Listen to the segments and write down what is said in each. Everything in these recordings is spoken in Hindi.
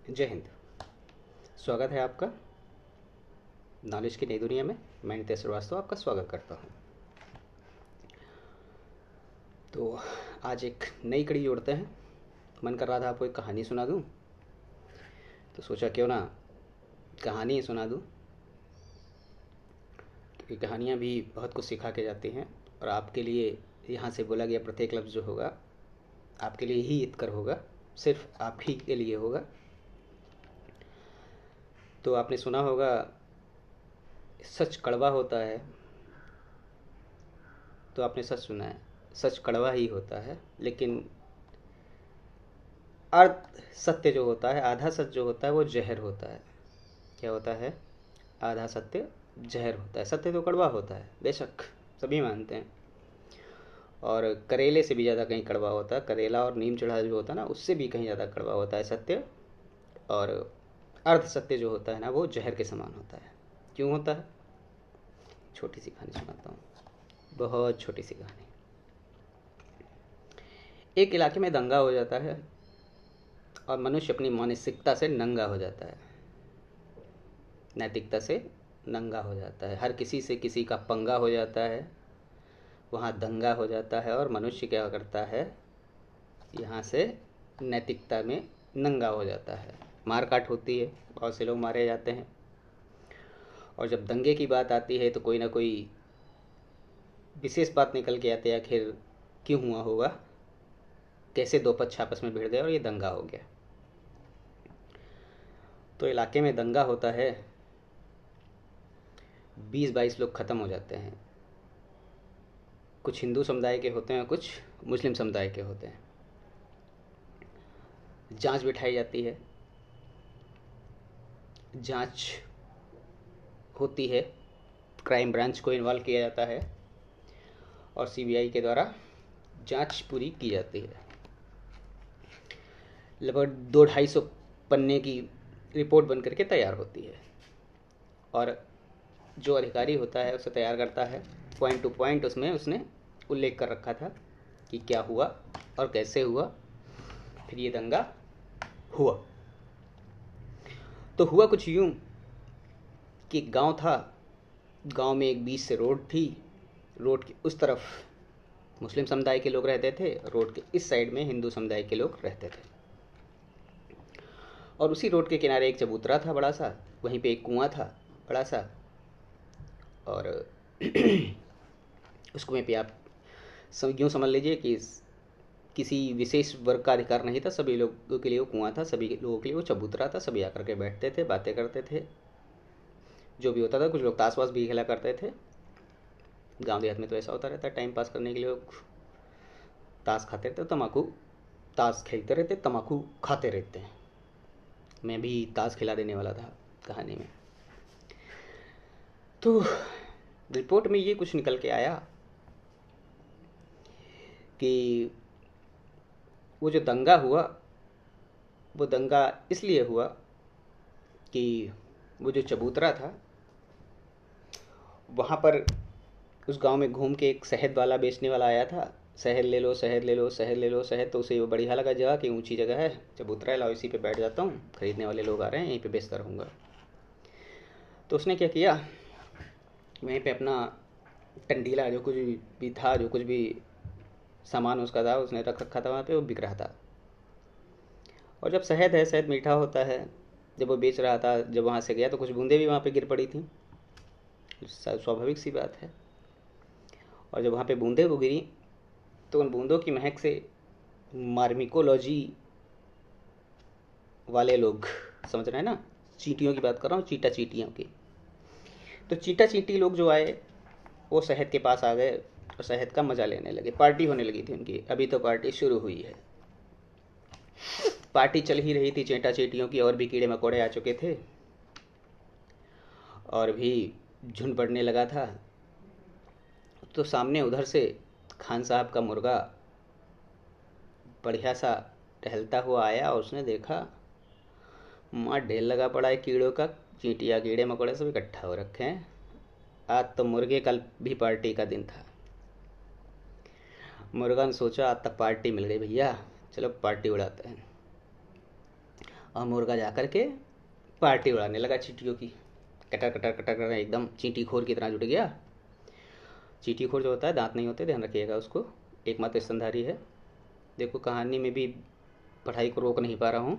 जय हिंद। स्वागत है आपका नॉलेज की नई दुनिया में। मैं नित्य श्रीवास्तव आपका स्वागत करता हूँ। तो आज एक नई कड़ी जोड़ते हैं। मन कर रहा था आपको एक कहानी सुना दूँ, तो सोचा क्यों ना कहानी ही सुना दूँ, क्योंकि कहानियाँ भी बहुत कुछ सिखा के जाती हैं। और आपके लिए यहाँ से बोला गया प्रत्येक लफ्ज़ जो होगा आपके लिए ही हितकर होगा, सिर्फ आप ही के लिए होगा। तो आपने सुना होगा, सच कड़वा होता है। तो आपने सच सुना है, सच कड़वा ही होता है, लेकिन अर्ध सत्य जो होता है, आधा सच जो होता है, वो जहर होता है। क्या होता है? आधा सत्य जहर होता है। सत्य तो कड़वा होता है, बेशक सभी मानते हैं। और करेले से भी ज़्यादा कहीं कड़वा होता है। करेला और नीम चढ़ा जो होता है ना, उससे भी कहीं ज़्यादा कड़वा होता है सत्य। और अर्ध सत्य जो होता है ना, वो जहर के समान होता है। क्यों होता है? छोटी सी कहानी सुनाता हूँ, बहुत छोटी सी कहानी। एक इलाके में दंगा हो जाता है और मनुष्य अपनी मानसिकता से नंगा हो जाता है, नैतिकता से नंगा हो जाता है। हर किसी से किसी का पंगा हो जाता है, वहाँ दंगा हो जाता है और मनुष्य क्या करता है, यहाँ से नैतिकता में नंगा हो जाता है। मारकाट होती है, बहुत से लोग मारे जाते हैं। और जब दंगे की बात आती है तो कोई ना कोई विशेष बात निकल के आती है। आखिर क्यों हुआ होगा, कैसे दो पक्ष आपस में भिड़ गए और ये दंगा हो गया। तो इलाके में दंगा होता है, 20-22 लोग ख़त्म हो जाते हैं। कुछ हिंदू समुदाय के होते हैं, कुछ मुस्लिम समुदाय के होते हैं। जांच बिठाई जाती है, जांच होती है, क्राइम ब्रांच को इन्वॉल्व किया जाता है और सीबीआई के द्वारा जांच पूरी की जाती है। लगभग 200-250 पन्ने की रिपोर्ट बन करके तैयार होती है। और जो अधिकारी होता है उसे तैयार करता है, पॉइंट टू पॉइंट उसमें उसने उल्लेख कर रखा था कि क्या हुआ और कैसे हुआ, फिर ये दंगा हुआ। तो हुआ कुछ यूं कि गांव था, गांव में एक बीच से रोड थी। रोड की उस तरफ मुस्लिम समुदाय के लोग रहते थे, रोड के इस साइड में हिंदू समुदाय के लोग रहते थे। और उसी रोड के किनारे एक चबूतरा था बड़ा सा, वहीं पे एक कुआं था बड़ा सा। और उस कुएं पे आप यूँ समझ लीजिए कि किसी विशेष वर्ग का अधिकार नहीं था, सभी लोगों के लिए वो कुआं था, सभी लोगों के लिए वो चबूतरा था। सभी आकर के बैठते थे, बातें करते थे, जो भी होता था। कुछ लोग ताश वाश भी खेला करते थे। गांव देहात में तो ऐसा होता रहता है, टाइम पास करने के लिए लोग ताश खाते रहते, तम्बाकू, ताश खेलते रहते, तम्बाकू खाते रहते हैं। मैं भी ताश खिला देने वाला था कहानी में। तो रिपोर्ट में ये कुछ निकल के आया कि वो जो दंगा हुआ, वो दंगा इसलिए हुआ कि वो जो चबूतरा था, वहाँ पर उस गांव में घूम के एक शहद वाला बेचने वाला आया था। शहद ले लो, शहद ले लो, शहद ले लो, शहद। तो उसे वो बढ़िया लगा जगह कि ऊंची जगह है, चबूतरा है, लाओ इसी पे बैठ जाता हूँ, खरीदने वाले लोग आ रहे हैं, यहीं पे बेचता रहूँगा। तो उसने क्या किया, वहीं पे अपना टंडीला जो कुछ भी था, जो कुछ भी सामान उसका था, उसने रख रखा था वहाँ पे, वो बिक रहा था। और जब शहद है, शहद मीठा होता है, जब वो बेच रहा था, जब वहाँ से गया तो कुछ बूंदें भी वहाँ पे गिर पड़ी थी, स्वाभाविक सी बात है। और जब वहाँ पे बूंदें को गिरी तो उन बूंदों की महक से मार्मिकोलॉजी वाले लोग, समझ रहे हैं ना, चींटियों की बात कर रहा हूँ, चींटा चींटियों की। तो चींटा चींटी लोग जो आए, वो शहद के पास आ गए और शहद का मज़ा लेने लगे। पार्टी होने लगी थी उनकी, अभी तो पार्टी शुरू हुई है। पार्टी चल ही रही थी चींटा चींटियों की, और भी कीड़े मकोड़े आ चुके थे और भी झुंड बढ़ने लगा था। तो सामने उधर से खान साहब का मुर्गा बढ़िया सा टहलता हुआ आया और उसने देखा, माँ ढेर लगा पड़ा है कीड़ों का, चींटियाँ कीड़े मकोड़े सब इकट्ठा हो रखे हैं। आज तो मुर्गे कल भी पार्टी का दिन था। मुर्गा ने सोचा आज तक पार्टी मिल गई भैया, चलो पार्टी उड़ाते हैं। और मुर्गा जा कर के पार्टी उड़ाने लगा चींटियों की। कटर कटर कटर कर एकदम चींटी खोर की तरह जुट गया। चींटी खोर जो होता है दांत नहीं होते, ध्यान रखिएगा उसको, एकमात्र स्तनधारी है। देखो कहानी में भी पढ़ाई को रोक नहीं पा रहा हूँ।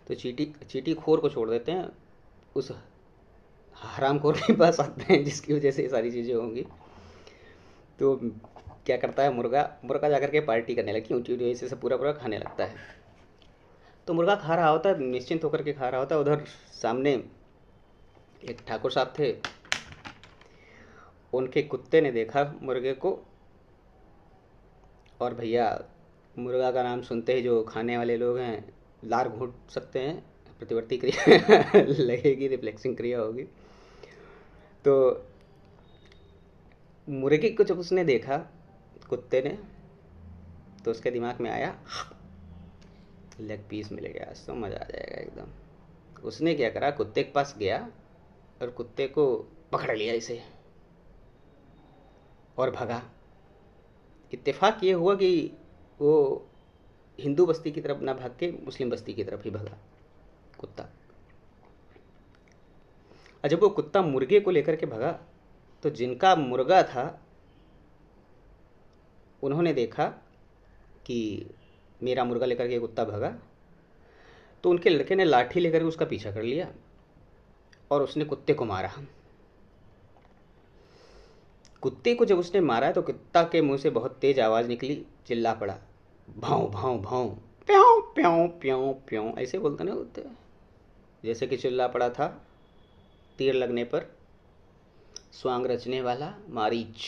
तो चींटी चींटी खोर को छोड़ देते हैं, उस हराम खोर के पास आते हैं जिसकी वजह से ये सारी चीज़ें होंगी। तो क्या करता है मुर्गा, मुर्गा जाकर के पार्टी करने लगी, ऊँची ऊँची वैसे से पूरा पूरा खाने लगता है। तो मुर्गा खा रहा होता है, निश्चिंत होकर के खा रहा होता है। उधर सामने एक ठाकुर साहब थे, उनके कुत्ते ने देखा मुर्गे को, और भैया मुर्गा का नाम सुनते ही जो खाने वाले लोग हैं लार घूट सकते हैं, प्रतिवर्ती क्रिया लगेगी, रिफ्लेक्सिंग क्रिया होगी। तो मुर्गे को जब उसने देखा कुत्ते ने, तो उसके दिमाग में आया लेग पीस मिल गया, आज तो मज़ा आ जाएगा एकदम। उसने क्या करा, कुत्ते के पास गया और कुत्ते को पकड़ लिया इसे और भगा। इत्तेफाक ये हुआ कि वो हिंदू बस्ती की तरफ ना भाग के मुस्लिम बस्ती की तरफ ही भागा कुत्ता। और जब वो कुत्ता मुर्गे को लेकर के भागा, तो जिनका मुर्गा था उन्होंने देखा कि मेरा मुर्गा लेकर के कुत्ता भागा, तो उनके लड़के ने लाठी लेकर के उसका पीछा कर लिया और उसने कुत्ते को मारा। कुत्ते को जब उसने मारा तो कुत्ता के मुंह से बहुत तेज आवाज़ निकली, चिल्ला पड़ा, भाव भाव भाव, प्याऊ प्याऊ प्याऊ प्याऊ, ऐसे बोलते ना कुत्ते, जैसे कि चिल्ला पड़ा था तीर लगने पर स्वांग रचने वाला मारीच,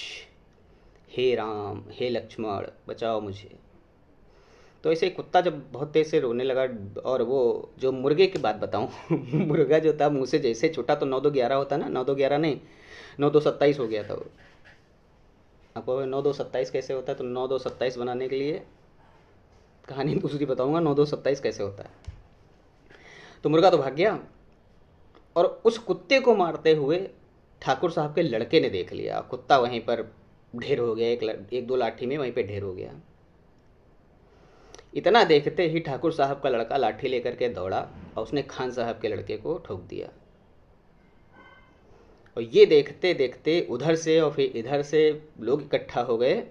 हे राम हे लक्ष्मण बचाओ मुझे। तो ऐसे कुत्ता जब बहुत तेज से रोने लगा, और वो जो मुर्गे की बात बताऊं मुर्गा जो था मुंह से जैसे छूटा तो 9-2-11 होता ना, 9-2-11 नहीं 9-2-27 हो गया था वो। आपको 9-2-27 कैसे होता है, तो 9-2-27 बनाने के लिए कहानी दूसरी बताऊंगा, 9-2-27 कैसे होता है। तो मुर्गा तो भाग गया, और उस कुत्ते को मारते हुए ठाकुर साहब के लड़के ने देख लिया। कुत्ता वहीं पर ढेर हो गया, एक दो लाठी में वहीं पे ढेर हो गया। इतना देखते ही ठाकुर साहब का लड़का लाठी लेकर के दौड़ा और उसने खान साहब के लड़के को ठोक दिया। और ये देखते देखते उधर से और फिर इधर से लोग इकट्ठा हो गए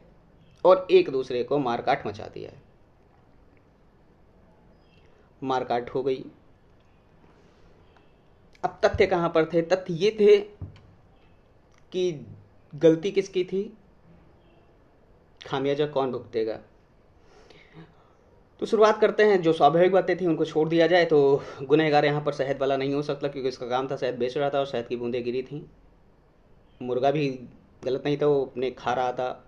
और एक दूसरे को मारकाट मचा दिया। मारकाट हो गई। अब तथ्य कहाँ पर थे? तथ्य ये थे कि गलती किसकी थी, खामियाजा कौन भुगतेगा। तो शुरुआत करते हैं, जो स्वाभाविक बातें थी उनको छोड़ दिया जाए तो गुनहगार यहाँ पर शहद वाला नहीं हो सकता, क्योंकि इसका काम था शहद बेच रहा था और शहद की बूंदें गिरी थी। मुर्गा भी गलत नहीं था, वो अपने खा रहा था।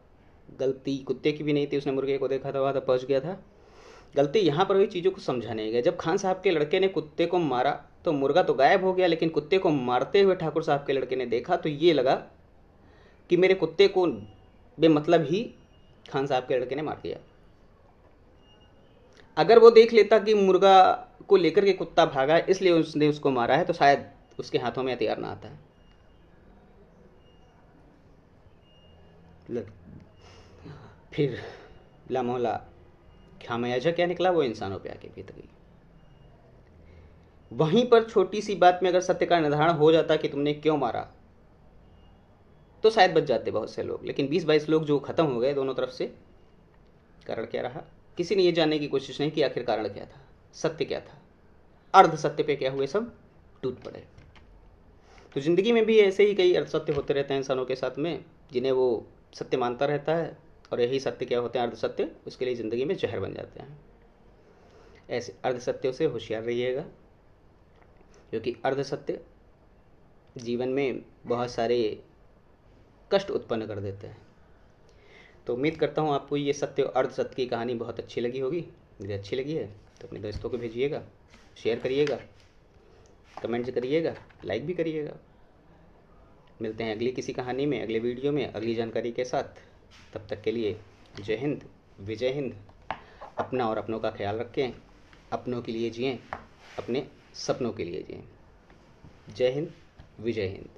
गलती कुत्ते की भी नहीं थी, उसने मुर्गे को देखा था, वहाँ तक पहुँच गया था। गलती यहाँ पर हुई चीज़ों को समझाने गया। जब खान साहब के लड़के ने कुत्ते को मारा तो मुर्गा तो गायब हो गया, लेकिन कुत्ते को मारते हुए ठाकुर साहब के लड़के ने देखा तो ये लगा कि मेरे कुत्ते को बेमतलब ही खान साहब के लड़के ने मार दिया। अगर वो देख लेता कि मुर्गा को लेकर के कुत्ता भागा इसलिए उसने उसको मारा है, तो शायद उसके हाथों में हथियार ना आता है। फिर लामोला खामियाजा क्या निकला, वो इंसानों पे आके बीत गई। वहीं पर छोटी सी बात में अगर सत्य का निर्धारण हो जाता कि तुमने क्यों मारा, तो शायद बच जाते बहुत से लोग, लेकिन 20-22 लोग जो खत्म हो गए दोनों तरफ से। कारण क्या रहा? किसी ने ये जानने की कोशिश नहीं की आखिर कारण क्या था, सत्य क्या था। अर्ध सत्य पे क्या हुए, सब टूट पड़े। तो जिंदगी में भी ऐसे ही कई अर्ध सत्य होते रहते हैं इंसानों के साथ में, जिन्हें वो सत्य मानता रहता है, और यही सत्य क्या होते हैं, अर्ध सत्य, उसके लिए ज़िंदगी में जहर बन जाते हैं। ऐसे अर्ध सत्यों से होशियार रहिएगा, क्योंकि अर्ध सत्य जीवन में बहुत सारे कष्ट उत्पन्न कर देते हैं। तो उम्मीद करता हूँ आपको ये सत्य और अर्ध सत्य की कहानी बहुत अच्छी लगी होगी। यदि अच्छी लगी है तो अपने दोस्तों को भेजिएगा, शेयर करिएगा, कमेंट्स करिएगा, लाइक भी करिएगा। मिलते हैं अगली किसी कहानी में, अगले वीडियो में, अगली जानकारी के साथ। तब तक के लिए जय हिंद, विजय हिंद। अपना और अपनों का ख्याल रखें, अपनों के लिए जिएं, अपने सपनों के लिए जिएं। जय हिंद, विजय हिंद।